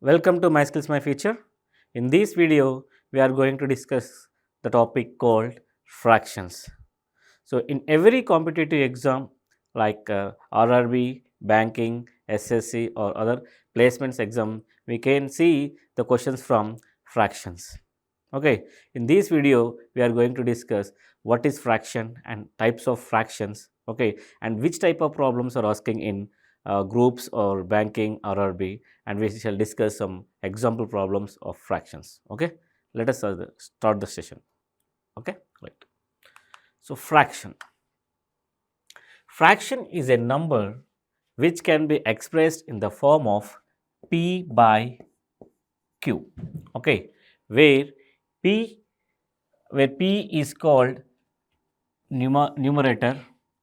Welcome to My Skills My Future. In this video, we are going to discuss the topic called fractions. So, in every competitive exam like RRB, banking, SSC or other placements exam, we can see the questions from fractions. Okay, in this video, we are going to discuss what is fraction and types of fractions. Okay, and which type of problems are asking in groups or banking RRB, and we shall discuss some example problems of fractions. Okay, let us start the session. Okay, right. So, fraction is a number which can be expressed in the form of P by Q. Okay, where P is called numerator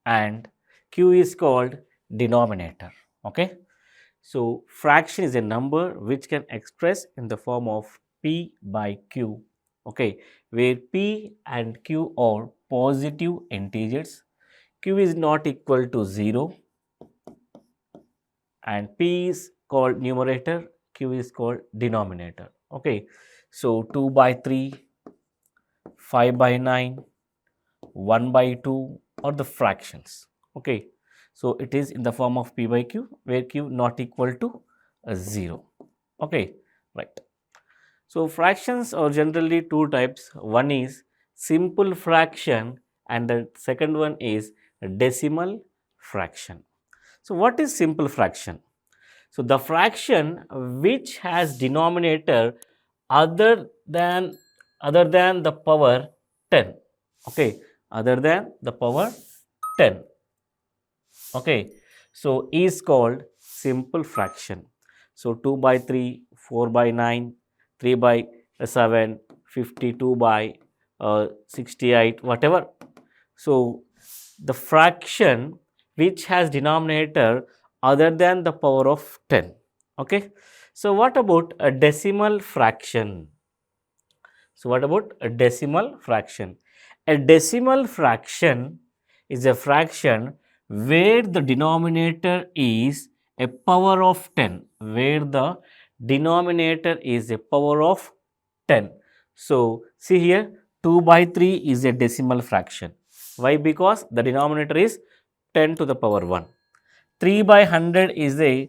and Q is called denominator. Okay. So, fraction is a number which can express in the form of P by Q, okay, where P and Q are positive integers, Q is not equal to 0 and P is called numerator, Q is called denominator. Okay. So, 2 by 3, 5 by 9, 1 by 2 or the fractions. Okay. So, it is in the form of P by Q where Q not equal to 0. Okay, right. So, fractions are generally two types. One is simple fraction and the second one is decimal fraction. So, what is simple fraction? So, the fraction which has denominator other than the power 10. Okay, other than the power 10. Okay, so is called simple fraction. So 2 by 3, 4 by 9, 3 by 7, 52 by 68, whatever. So the fraction which has denominator other than the power of 10. Okay. So what about a decimal fraction? So what about a decimal fraction? A decimal fraction is a fraction where the denominator is a power of 10, where the denominator is a power of 10. So, see here 2 by 3 is a decimal fraction. Why? Because the denominator is 10 to the power 1. 3 by 100 is a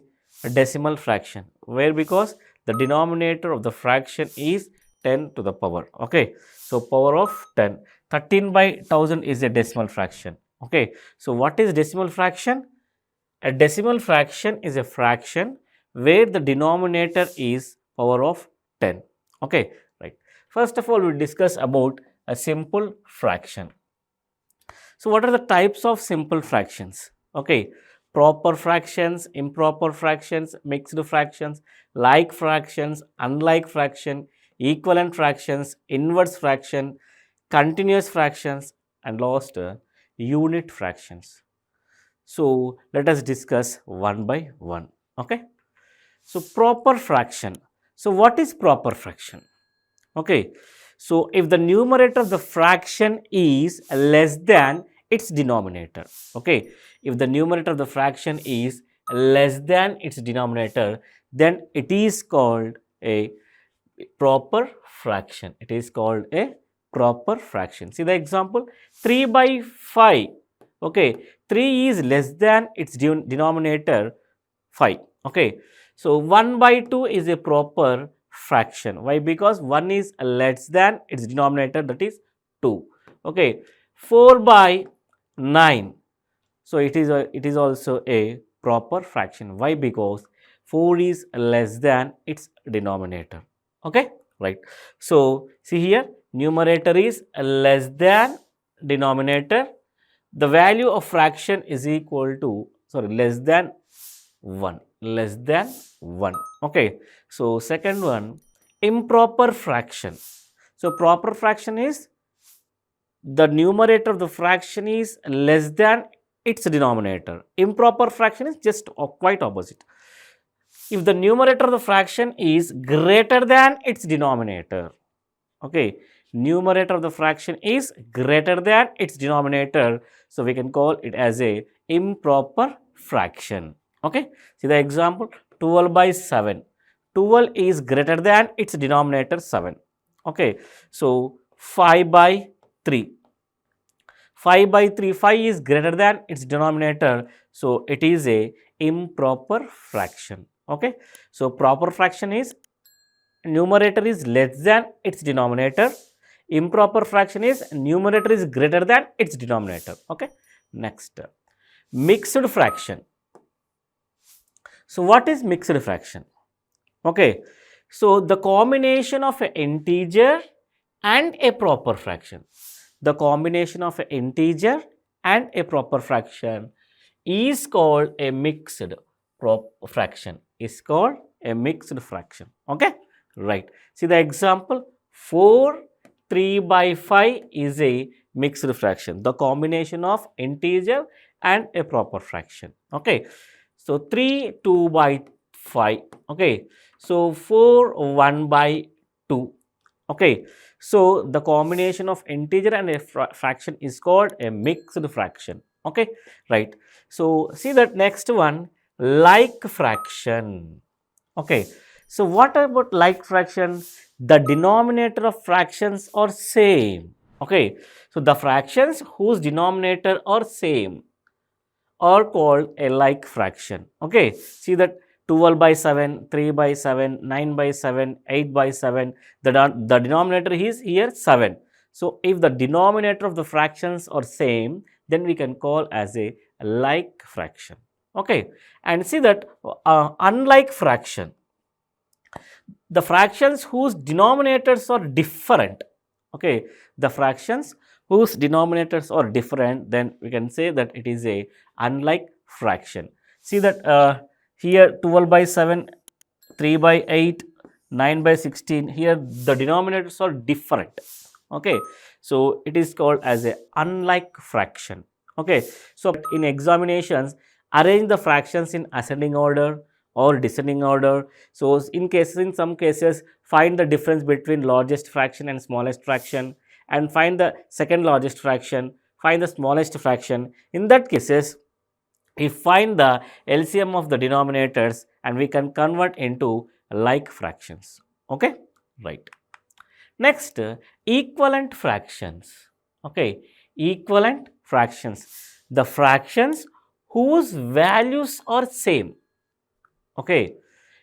decimal fraction. Where? Because the denominator of the fraction is 10 to the power. Okay. So, power of 10. 13 by 1000 is a decimal fraction. Okay. So, what is decimal fraction? A decimal fraction is a fraction where the denominator is power of 10. Okay. Right. First of all, we will discuss about a simple fraction. So, what are the types of simple fractions? Okay. Proper fractions, improper fractions, mixed fractions, like fractions, unlike fraction, equivalent fractions, inverse fraction, continuous fractions, and last unit fractions. So, let us discuss one by one. Okay. So, proper fraction. So, what is proper fraction? Okay. So, if the numerator of the fraction is less than its denominator, okay, if the numerator of the fraction is less than its denominator, then it is called a proper fraction. It is called a proper fraction. See the example, 3 by 5, okay, 3 is less than its denominator 5, okay. So, 1 by 2 is a proper fraction. Why? Because 1 is less than its denominator, that is 2, okay. 4 by 9, so it is also a proper fraction. Why? Because 4 is less than its denominator. Okay, right. So see here, numerator is less than denominator. The value of fraction is equal to, sorry, less than 1, less than 1. Okay. So second one, improper fraction. So proper fraction is the numerator of the fraction is less than its denominator. Improper fraction is just quite opposite. If the numerator of the fraction is greater than its denominator, okay, numerator of the fraction is greater than its denominator, so we can call it as a improper fraction. Okay, see the example, 12 by 7. 12 is greater than its denominator 7. Okay, so 5 by 3. 5 by 3, 5 is greater than its denominator, so it is a improper fraction. Okay, so proper fraction is numerator is less than its denominator, improper fraction is numerator is greater than its denominator. Okay, next, mixed fraction. So what is mixed fraction? Okay, so the combination of an integer and a proper fraction. The combination of an integer and a proper fraction is called a mixed fraction. Is called a mixed fraction. Okay, right. See the example, 4 3 by 5 is a mixed fraction. The combination of integer and a proper fraction. Okay, so 3 2 by 5. Okay, so 4 1 by 2. Okay, so the combination of integer and a fraction is called a mixed fraction. Okay, right. So see that next one, like fraction. Okay, so what about like fraction? The denominator of fractions are same. Okay, so the fractions whose denominator are same are called a like fraction. Okay, see that 12 by 7, 3 by 7, 9 by 7, 8 by 7, the denominator is here 7. So, if the denominator of the fractions are same, then we can call as a like fraction. Okay, and see that unlike fraction, the fractions whose denominators are different. Okay, the fractions whose denominators are different, then we can say that it is a unlike fraction. See that here 12 by 7, 3 by 8, 9 by 16, here the denominators are different. Okay, so it is called as a unlike fraction. Okay, so in examinations, arrange the fractions in ascending order or descending order. So in some cases, find the difference between largest fraction and smallest fraction, and find the second largest fraction, find the smallest fraction. In that cases, we find the LCM of the denominators and we can convert into like fractions. Okay, right. Next, equivalent fractions. Okay, equivalent fractions. The fractions whose values are same. Okay,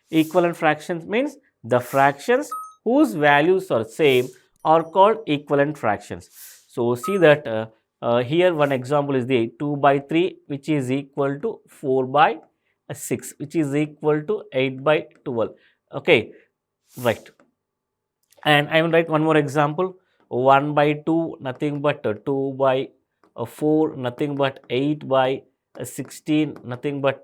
equivalent fractions means the fractions whose values are same are called equivalent fractions. So, see that here one example is the 2 by 3 which is equal to 4 by 6 which is equal to 8 by 12. Okay, right. And I will write one more example, 1 by 2 nothing but 2 by 4 nothing but 8 by 16 nothing but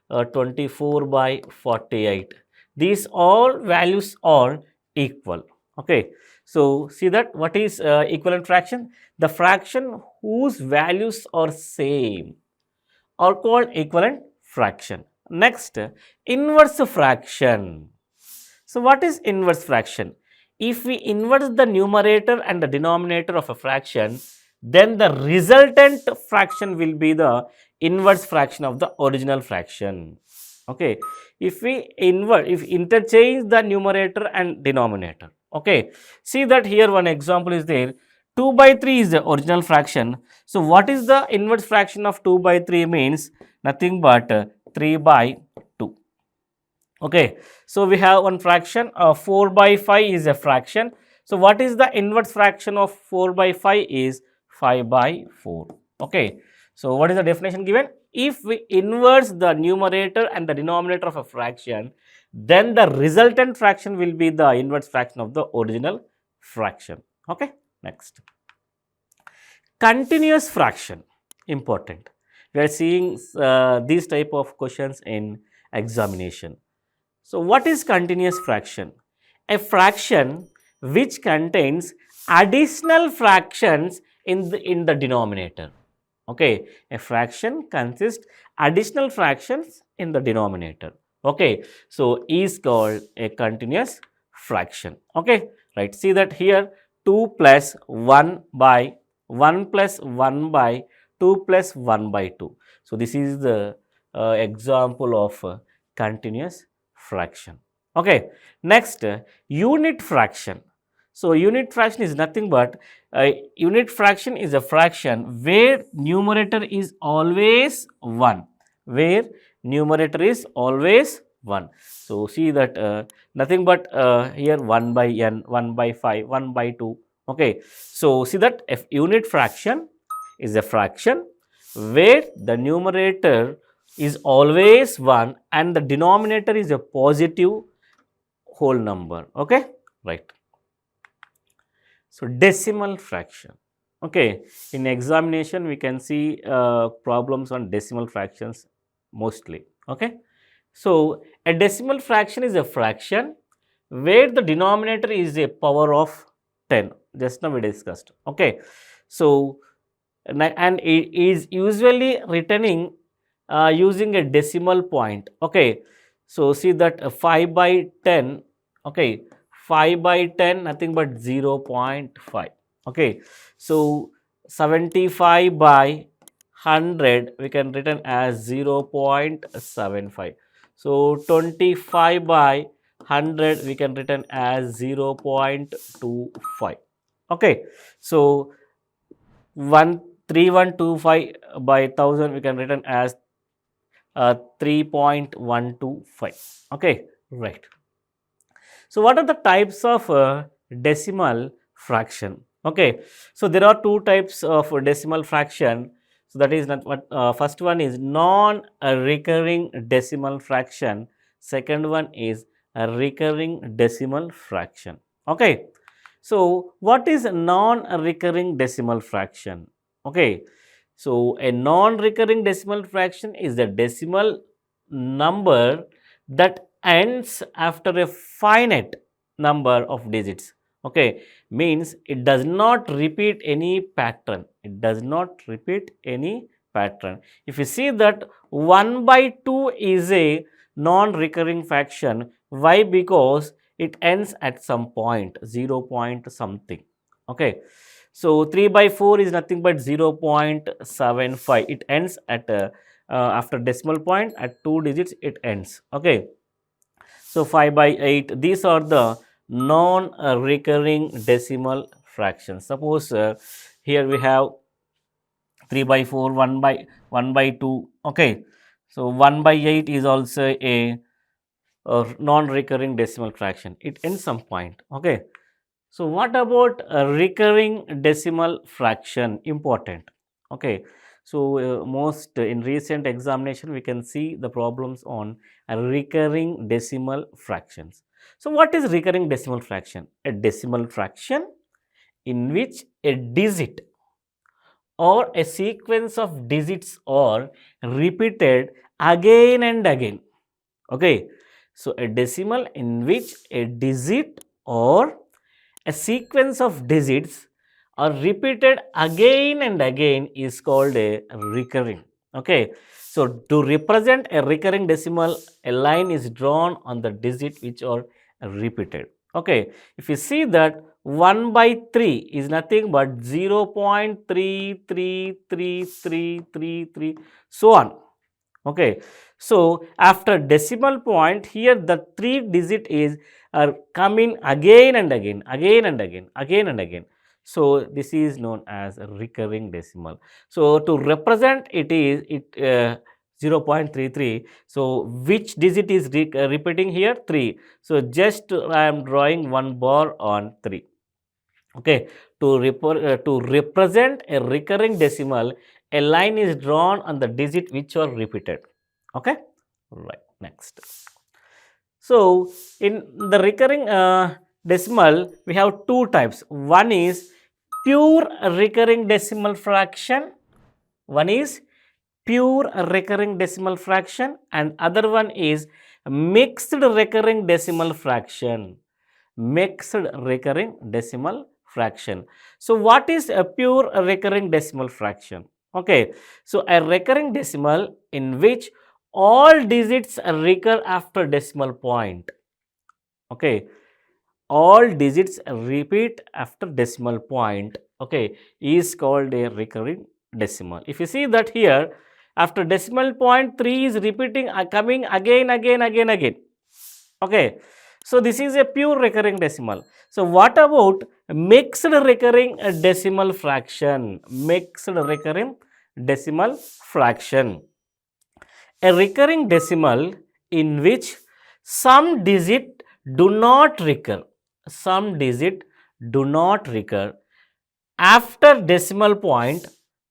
24 by 48. These all values are equal. Okay, so see that what is equivalent fraction? The fraction whose values are same are called equivalent fraction. Next, inverse fraction. So what is inverse fraction? If we invert the numerator and the denominator of a fraction, then the resultant fraction will be the inverse fraction of the original fraction. Okay, if we interchange the numerator and denominator. Okay, see that here one example is there, 2 by 3 is the original fraction. So what is the inverse fraction of 2 by 3 means nothing but 3 by 2. Okay, so we have one fraction, 4 by 5 is a fraction. So what is the inverse fraction of 4 by 5 is 5 by 4. Okay, so what is the definition given? If we inverse the numerator and the denominator of a fraction, then the resultant fraction will be the inverse fraction of the original fraction. Okay, next, continuous fraction, important. We are seeing these type of questions in examination. So what is continuous fraction? A fraction which contains additional fractions in the denominator. Okay, a fraction consists additional fractions in the denominator. Okay, so is called a continuous fraction. Okay, right. See that here 2 plus 1 by 1 plus 1 by 2 plus 1 by 2. So this is the example of continuous fraction. Okay. Next, unit fraction. So, unit fraction is nothing but unit fraction is a fraction where numerator is always 1, where numerator is always 1. So, see that nothing but here 1 by n, 1 by 5, 1 by 2. Okay. So, see that if unit fraction is a fraction where the numerator is always 1 and the denominator is a positive whole number. Okay, right. So, decimal fraction. Okay, in examination we can see problems on decimal fractions mostly. Okay, so a decimal fraction is a fraction where the denominator is a power of 10, just now we discussed. Okay, so and it is usually returning using a decimal point. Okay, so see that 5 by 10. Okay, 5 by 10 nothing but 0.5. Okay, so 75 by 100 we can written as 0.75. So 25 by 100 we can written as 0.25. Okay, so 3125 by 1000 we can written as 3.125. Okay, right. So, what are the types of decimal fraction? Okay, so there are two types of decimal fraction. So, that is not what first one is non-recurring decimal fraction. Second one is a recurring decimal fraction. Okay, so what is non-recurring decimal fraction? Okay, so a non-recurring decimal fraction is a decimal number that ends after a finite number of digits. Okay, means it does not repeat any pattern. It does not repeat any pattern. If you see that 1 by 2 is a non-recurring fraction, why? Because it ends at some point, 0 point something. Okay, so 3 by 4 is nothing but 0.75. It ends at after decimal point at 2 digits it ends. Okay, so 5 by 8, these are the non-recurring decimal fractions. Suppose here we have 3 by 4, 1 by 2. Okay, so 1 by 8 is also a non-recurring decimal fraction. It ends some point. Okay, so what about a recurring decimal fraction? Important. Okay, so most in recent examination we can see the problems on recurring decimal fractions. So what is recurring decimal fraction? A decimal fraction in which a digit or a sequence of digits are repeated again and again. Okay, so a decimal in which a digit or a sequence of digits are repeated again and again is called a recurring. Okay, so to represent a recurring decimal, a line is drawn on the digit which are repeated. Okay, if you see that 1 by 3 is nothing but 0.33333, so on. Okay, so after decimal point here the 3 digit is coming again and again, again and again, again and again. So this is known as a recurring decimal. So to represent it is 0.33. So which digit is repeating here? 3. So just I am drawing one bar on 3. Okay, to represent a recurring decimal, a line is drawn on the digit which are repeated. Okay, right. Next, so in the recurring decimal we have two types. One is pure recurring decimal fraction. One is pure recurring decimal fraction and other one is mixed recurring decimal fraction. Mixed recurring decimal fraction. So what is a pure recurring decimal fraction? Okay, so a recurring decimal in which all digits recur after decimal point. Okay, all digits repeat after decimal point. Okay, is called a recurring decimal. If you see that here after decimal point 3 is repeating coming again. Okay, So, this is a pure recurring decimal. So, what about mixed recurring decimal fraction? Mixed recurring decimal fraction. A recurring decimal in which some digit do not recur. Some digit do not recur after decimal point.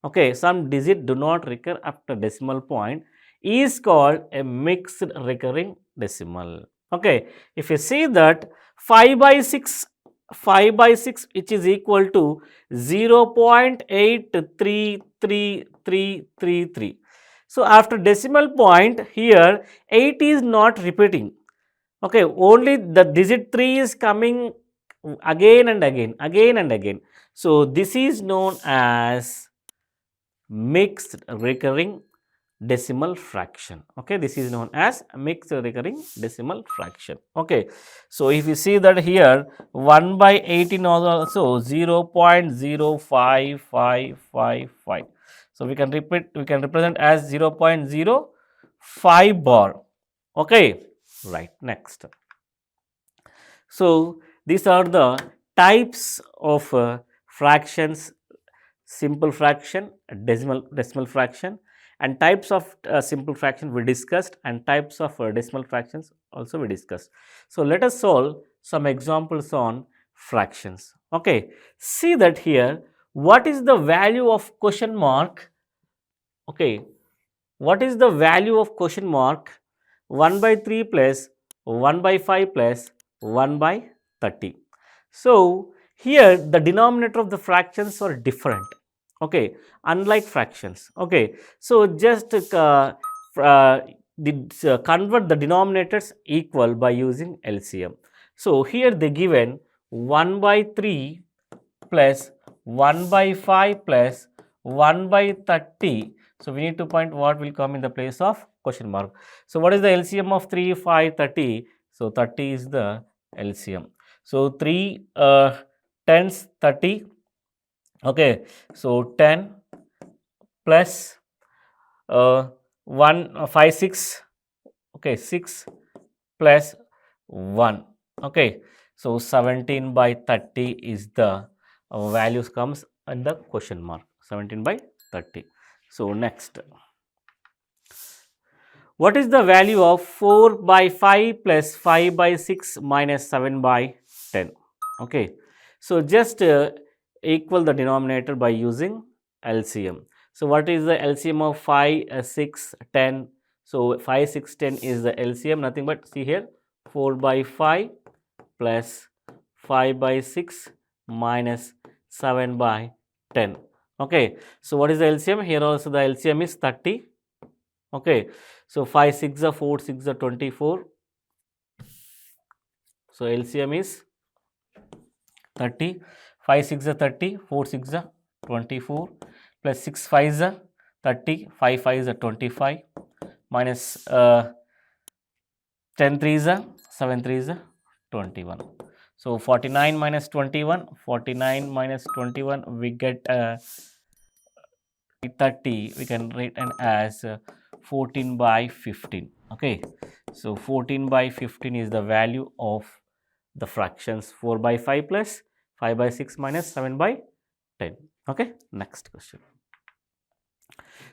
Okay, some digit do not recur after decimal point is called a mixed recurring decimal. Okay, if you see that 5 by 6, 5 by 6 which is equal to 0.833333. So, after decimal point here 8 is not repeating. Okay, only the digit 3 is coming again and again, again and again. So, this is known as mixed recurring decimal fraction. Okay, this is known as mixed recurring decimal fraction. Okay, so if you see that here 1 by 18 also 0.05555. So, we can represent as 0.05 bar. Okay, right, next. So, these are the types of fractions: simple fraction, decimal fraction, and types of simple fraction we discussed, and types of decimal fractions also we discussed. So, let us solve some examples on fractions. Okay, see that here what is the value of question mark. Okay, what is the value of question mark 1 by 3 plus 1 by 5 plus 1 by 30. So, here the denominator of the fractions are different, okay, unlike fractions. Okay. So, just convert the denominators equal by using LCM. So, here they given 1 by 3 plus 1 by 5 plus 1 by 30. So, we need to find what will come in the place of question mark. So, what is the LCM of 3, 5, 30? So, 30 is the LCM. So, 3 tens 30. Okay. So, 10 plus 1 5 6. Okay, 6 plus 1. Okay. So, 17 by 30 is the values comes in the question mark, 17 by 30. So, next, what is the value of 4 by 5 plus 5 by 6 minus 7 by 10? Okay. So, just equal the denominator by using LCM. So, what is the LCM of 5, 6, 10? So, 5, 6, 10 is the LCM, nothing but see here 4 by 5 plus 5 by 6 minus 7 by 10. Okay. So, what is the LCM? Here also the LCM is 30. Okay. So, 5 6 are 4 6 are 24. So, LCM is 30. 5 6 are 30, 4 6 are 24 plus 6 5 are 30, 5 5 are 25 minus 10 3 are 7 3 are 21. So, 49 minus 21, 49 minus 21 we get 30, we can write as 14 by 15. Okay. So, 14 by 15 is the value of the fractions 4 by 5 plus 5 by 6 minus 7 by 10. Okay. Next question.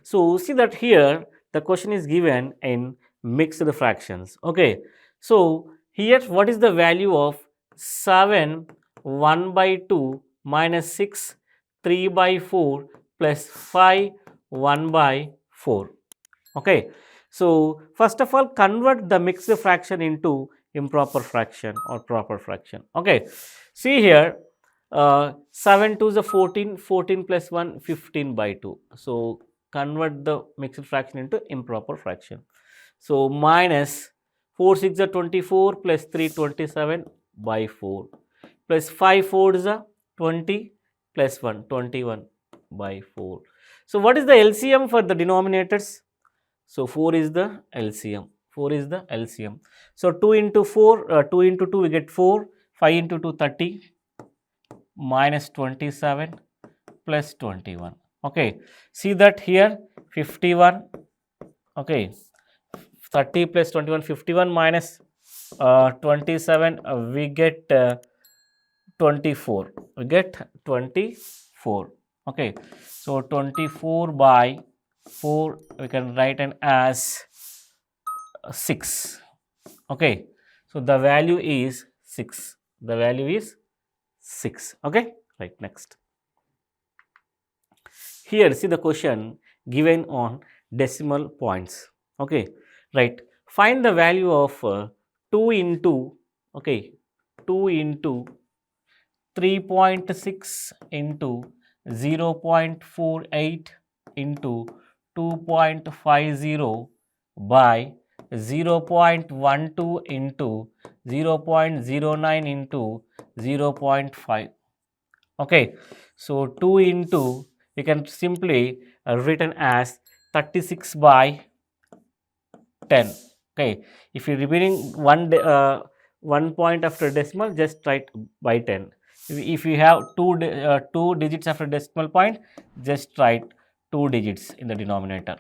So, see that here the question is given in mixed fractions. Okay. So, here what is the value of 7 1 by 2 minus 6 3 by 4 plus 5 1 by 4. Okay. So, first of all convert the mixed fraction into improper fraction or proper fraction. Okay. See here 7 2 is a 14, 14 plus 1 15 by 2. So, convert the mixed fraction into improper fraction. So, minus 4 6 are 24 plus 3 27 by 4 plus 5 4 is a 20 plus 1 21 by 4. So, what is the LCM for the denominators? So, 4 is the LCM. 4 is the LCM. So, 2 into 4, 2 into 2 we get 4, 5 into 2 30 minus 27 plus 21. Okay. See that here 51. Okay. 30 plus 21 51 minus 27, we get 24. We get 24. Okay. So 24 by 4 we can write an as 6. Okay. So the value is 6. The value is 6. Okay. Right. Next. Here see the question given on decimal points. Okay. Right. Find the value of 2 into, okay, 2 into 3.6 into 0.48 into 2.50 by 0.12 into 0.09 into 0.5. Okay, so 2 into, you can simply written as 36 by 10. Okay, if you repeating one point after decimal, just write by 10. If you have two digits after decimal point, just write 2 digits in the denominator.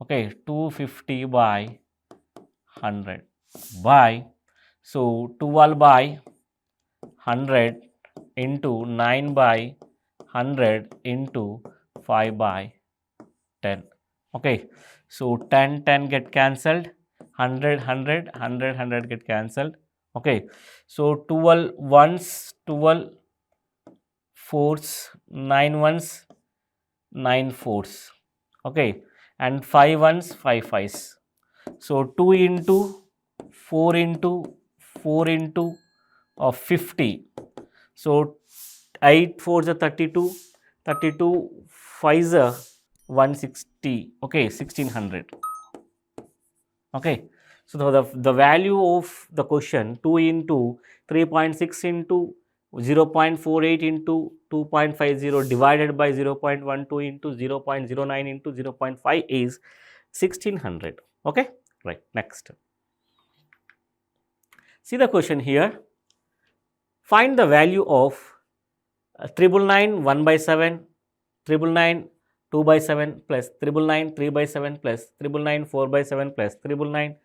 Okay, 250 by 100 by, so 12 by 100 into 9 by 100 into 5 by 10. Okay, so 10 10 get cancelled, 100 100 100 100 get cancelled. Okay, so 12 ones, 12 fours, 9 ones, 9 fours. Okay, and 5 ones, 5 fives. So 2 into 4 into 4 into 50. So 8 fours are 32, 32 fives are 160. Okay, 1600. Okay, so the value of the question 2 into 3.6 into 0.48 into 2.50 divided by 0.12 into 0.09 into 0.5 is 1600. Okay, right. Next, see the question here. Find the value of 999 1 by 7, 999 2 by 7 plus 999 3 by 7 plus 999 4 by 7 plus 999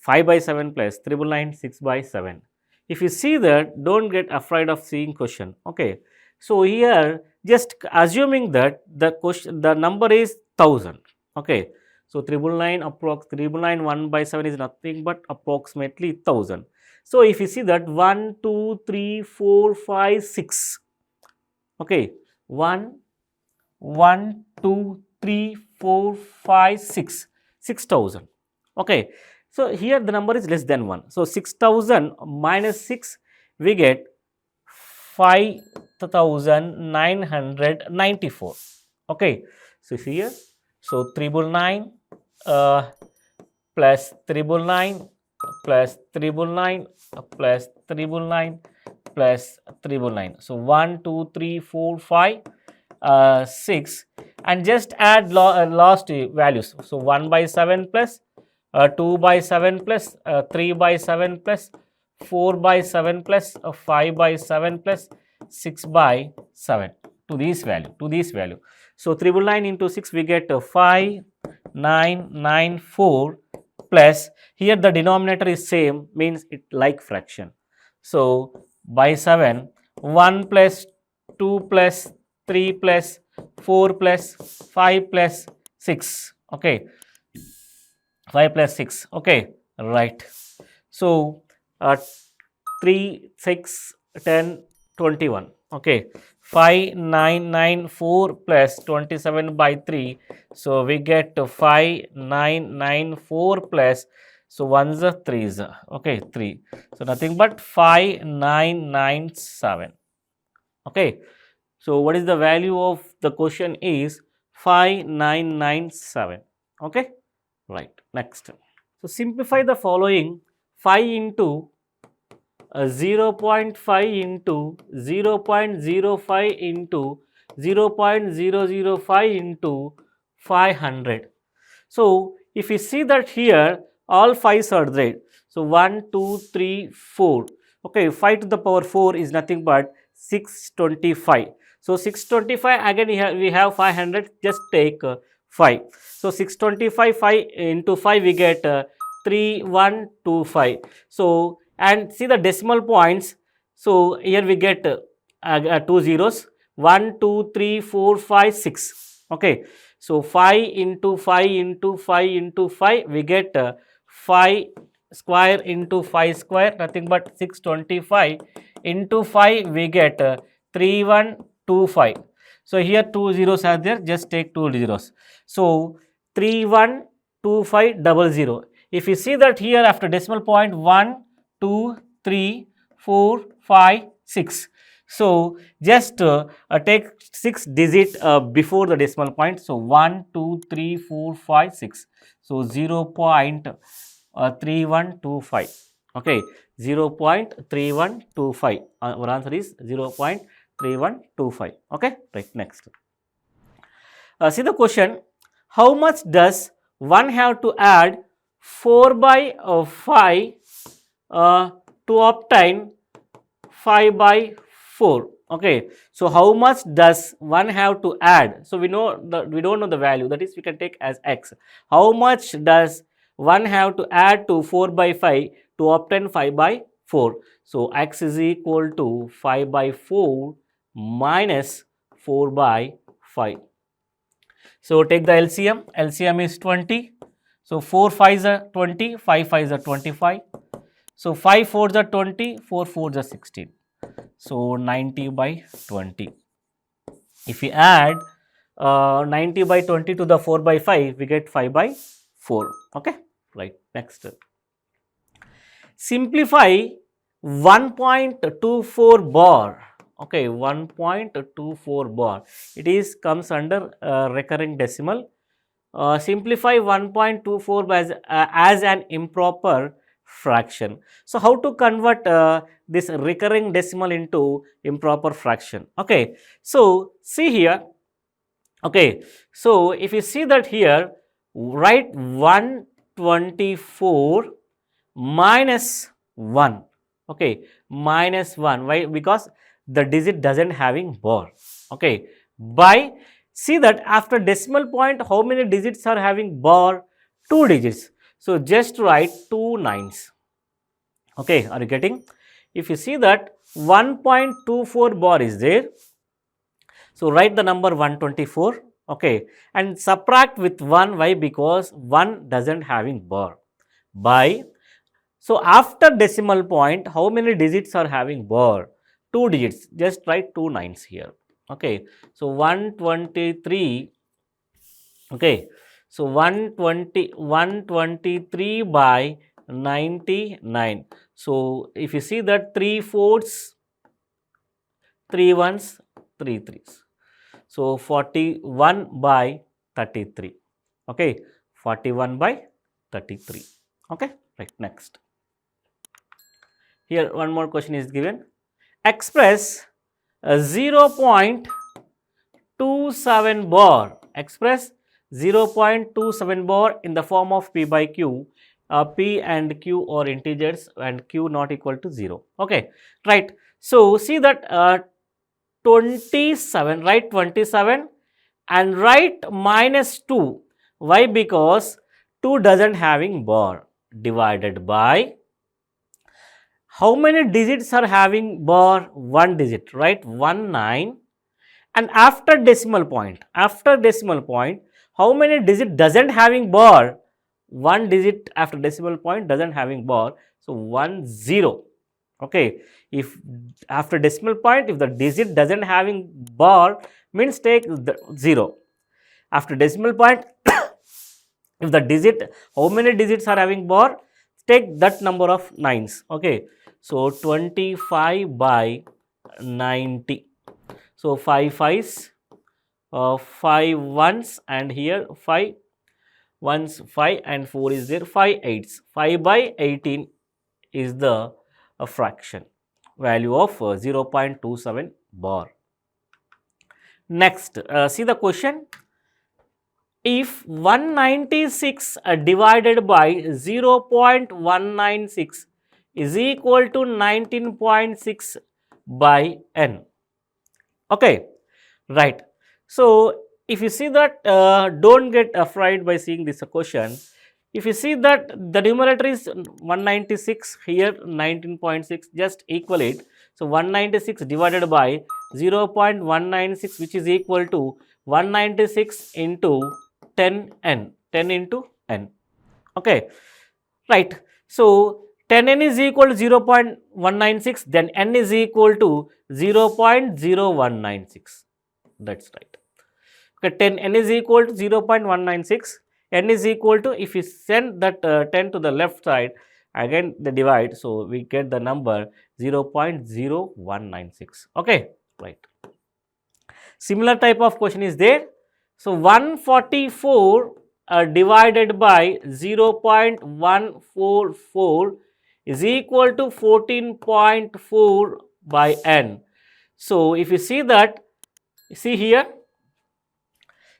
5 by 7 plus 999 6 by 7. If you see that, don't get afraid of seeing question. Okay, so here just assuming that the number is 1000. Okay, so 999 approx 999 1 by 7 is nothing but approximately 1000. So if you see that 1 2 3 4 5 6. Okay, 1 1 2 3 4 5 6, 6000. Okay, so here the number is less than 1. So 6000 minus 6, we get 5994. Okay, so here, so 999 plus 999 plus 999 plus 999 plus 999. So 1 2 3 4 5 6, and just add last values. So 1 by 7 plus 2 by 7 plus 3 by 7 plus 4 by 7 plus 5 by 7 plus 6 by 7 to this value. So 999 into 6, we get 5994 plus, here the denominator is same, means it like fraction. So by 7, 1 plus 2 plus 3 plus 4 plus 5 plus 6. Okay, 5 plus 6. Okay, right. So 3 6 10 21. Okay, 5994 plus 27 by 3. So we get 5994 plus, so ones are threes. Okay, 3. So nothing but 5997. Okay, so what is the value of the question is 5997. Okay, right. Next, so simplify the following. 5 into 0.5 into 0.05 into 0.005 into 500. So if you see that here all 5s are there. So 1 2 3 4. Okay, 5 to the power 4 is nothing but 625. So 625, again here we have 500, just take 5. So 625 5 into 5, we get 3125. So, and see the decimal points. So, here we get two zeros, 1, 2, 3, 4, 5, 6. Okay. So, 5 into 5 into 5 into 5, we get 5 square into 5 square, nothing but 625 into 5, we get 3125. So, here two zeros are there, just take two zeros. So, 312500. If you see that here after decimal point 1, 2, 3, 4, 5, 6. So, just take 6 digit before the decimal point. So, 1, 2, 3, 4, 5, 6. So, 0.3125. Okay, 0.3125. Our answer is 0.3125. Okay, right, next. See the question, how much does one have to add 4 by 5 to obtain 5 by 4? Okay, so how much does one have to add? So we know we don't know the value, that is we can take as x. How much does one have to add to 4 by 5 to obtain 5 by 4? So x is equal to 5 by 4 minus 4 by 5. So take the LCM, LCM is 20. So 4 5s are 20, 5 5s are 25. So 5 4s are 20, 4 4s are 16. So 90 by 20. If we add 90 by 20 to the 4 by 5, we get 5 by 4. Okay, right, next. Simplify 1.24 bar. Okay, 1.24 bar. It is comes under recurring decimal. Simplify 1.24 as an improper fraction. So, how to convert this recurring decimal into improper fraction? Okay, so see here. Okay, so if you see that here, write 124 minus 1. Okay, minus 1. Why? Because the digit doesn't having bar. Okay, by see that after decimal point how many digits are having bar? 2 digits. So just write 2 nines. Okay, are you getting? If you see that 1.24 bar is there, so write the number 124. Okay, and subtract with 1. Why? Because 1 doesn't having bar. By, so after decimal point, how many digits are having bar? 2 digits. Just write 2 nines here. Okay, so 123. Okay, so 123 by 99. So if you see that 3 fours, 3 ones, 3 threes. So 41 by 33. Okay, 41 by 33. Okay, right, next. Here one more question is given. Express 0.27 bar. Express 0.27 bar in the form of p by q. P and q are integers and q not equal to 0. Okay, right. So see that 27, write 27 and write minus 2. Why? Because 2 doesn't having bar, divided by how many digits are having bar? 1 digit, right? 1 9. And after decimal point, how many digit doesn't having bar? 1 digit after decimal point doesn't having bar. So 1 0. Okay, if after decimal point, if the digit doesn't having bar, means take the 0. After decimal point, if the digit, how many digits are having bar, take that number of nines. Okay, so 25 by 90. So 5 fives, 5 ones, and here 5 ones, 5 and 4 is there, 5 eights. 5 by 18 is the fraction value of 0.27 bar. Next, see the question. If 196 divided by 0.196 is equal to 19.6 by n. Okay, right. So if you see that, don't get afraid by seeing this question. If you see that the numerator is 196, here 19.6, just equal it. So 196 divided by 0.196, which is equal to 196 into 10n, 10 into n. Okay, right. So 10n is equal to 0.196, then n is equal to 0.0196. That's right. Okay, 10 n is equal to 0.196, n is equal to, if you send that 10 to the left side, again the divide, so we get the number 0.0196. Okay, right. Similar type of question is there. So 144 divided by 0.144 is equal to 14.4 by n. So if you see that, see here,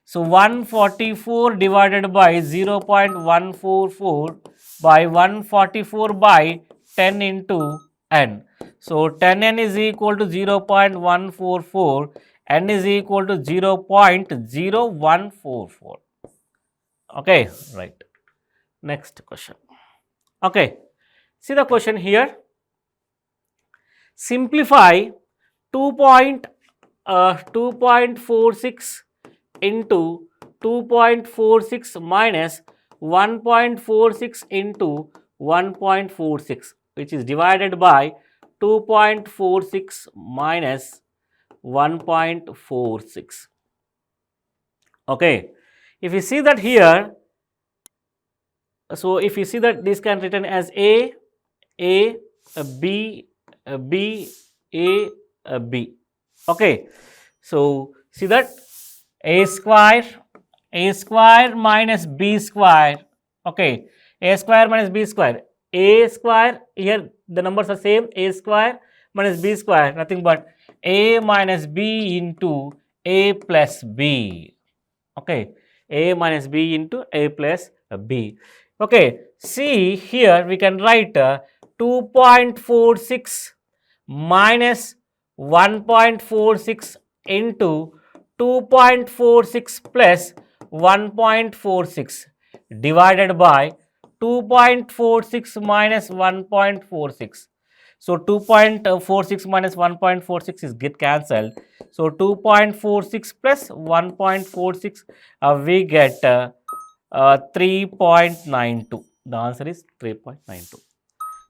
so 144 divided by 0.144 by 144 by 10 into n. So 10n is equal to 0.144, n is equal to 0.0144. Okay, right. Next question. Okay, see the question here. Simplify 2.46 into 2.46 minus 1.46 into 1.46, which is divided by 2.46 minus 1.46. Okay, if you see that here, so if you see that this can written as A, B, B, A, B. Okay, so see that a square minus b square. Okay, a square minus b square. A square, here the numbers are same, a square minus b square, nothing but a minus b into a plus b. Okay, a minus b into a plus b. Okay, see here we can write 2.46 minus 1.46 into 2.46 plus 1.46 divided by 2.46 minus 1.46. So 2.46 minus 1.46 is get cancelled. So 2.46 plus 1.46, we get 3.92. The answer is 3.92.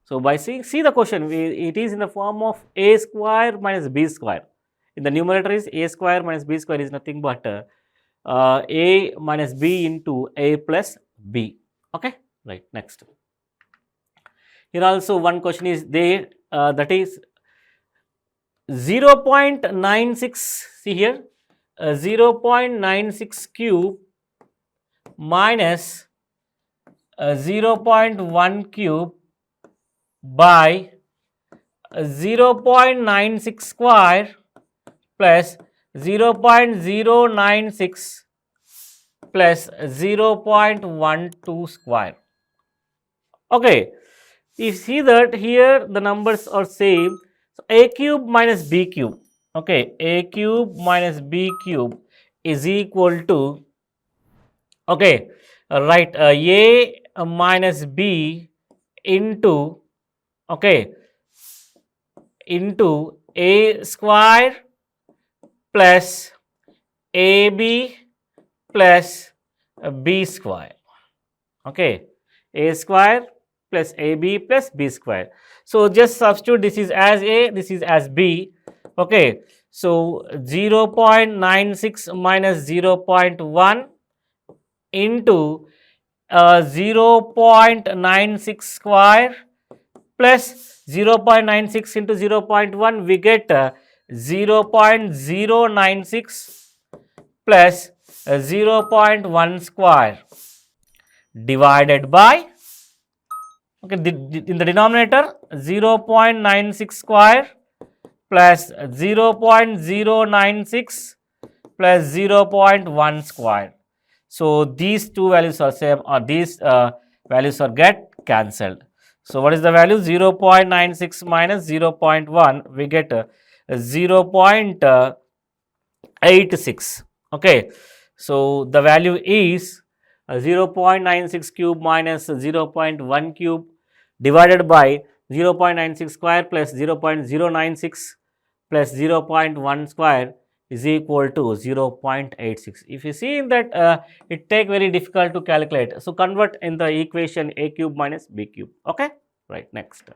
So by seeing, see the question, it is in the form of a square minus b square. In the numerator is a square minus b square is nothing but a minus b into a plus b. Okay, right. Next. Here also one question is there, that is 0.96. See here, 0.96 cube minus 0.1 cube by 0.96 square plus 0.096 plus 0.12 square. Okay, you see that here the numbers are same. So a cube minus b cube. Okay, a cube minus b cube is equal to, okay, right, a minus b into, okay, into a square plus ab plus b square. Okay, a square plus ab plus b square. So just substitute, this is as a, this is as b. Okay, so 0.96 minus 0.1 into 0.96 square plus 0.96 into 0.1, we get 0.096 plus 0.1 square divided by, okay, in the denominator 0.96 square plus 0.096 plus 0.1 square. So these two values are same, or these values are get cancelled. So what is the value? 0.96 minus 0.1, we get 0.86. Okay, so the value is 0.96 cube minus 0.1 cube divided by 0.96 square plus 0.096 plus 0.1 square is equal to 0.86. If you see in that, it take very difficult to calculate. So, convert in the equation a cube minus b cube. Okay, right. Next,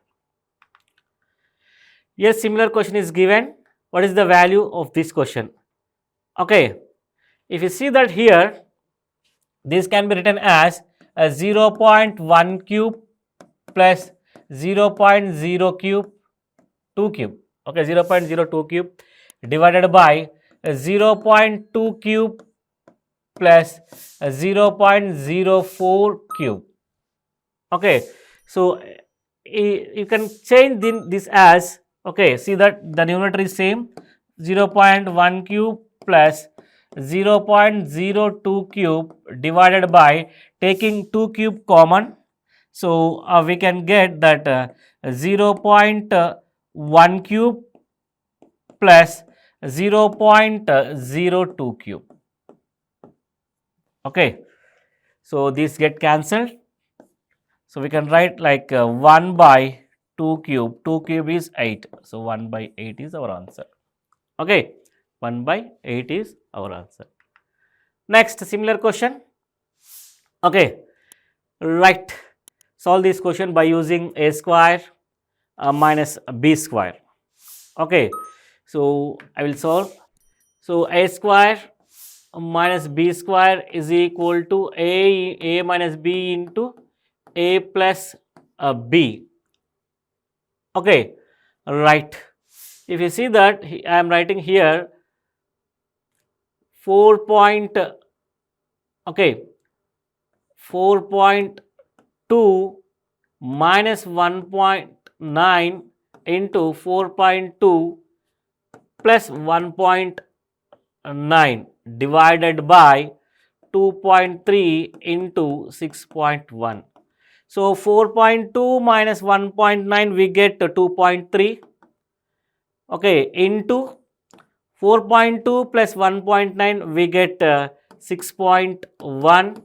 yes, similar question is given. What is the value of this question? Okay, if you see that here, this can be written as a 0.1 cube plus 0.0 cube 2 cube. Okay, 0.02 cube divided by 0.2 cube plus 0.04 cube. Okay, so you can change this as, okay, see that the numerator is same, 0.1 cube plus 0.02 cube divided by taking 2 cube common. So, we can get that 0.1 cube plus 0.02 cube. Okay, so this get cancelled. So, we can write like 1 by 2 cube is 8. So, 1 by 8 is our answer. Okay, 1 by 8 is our answer. Next, similar question. Okay, right, solve this question by using a square minus b square. Okay, so I will solve. So, a square minus b square is equal to a minus b into a plus b. Okay, right. If you see that, I am writing here 4.2 minus 1.9 into 4.2 plus 1.9 divided by 2.3 into 6.1. So, 4.2 minus 1.9 we get 2.3, okay, into 4.2 plus 1.9 we get 6.1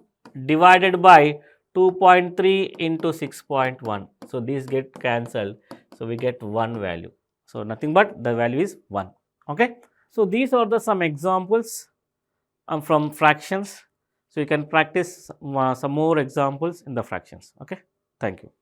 divided by 2.3 into 6.1. So, these get cancelled. So, we get 1 value. So, nothing but the value is 1. Okay. So, these are the some examples from fractions. So, you can practice some more examples in the fractions. Okay. Thank you.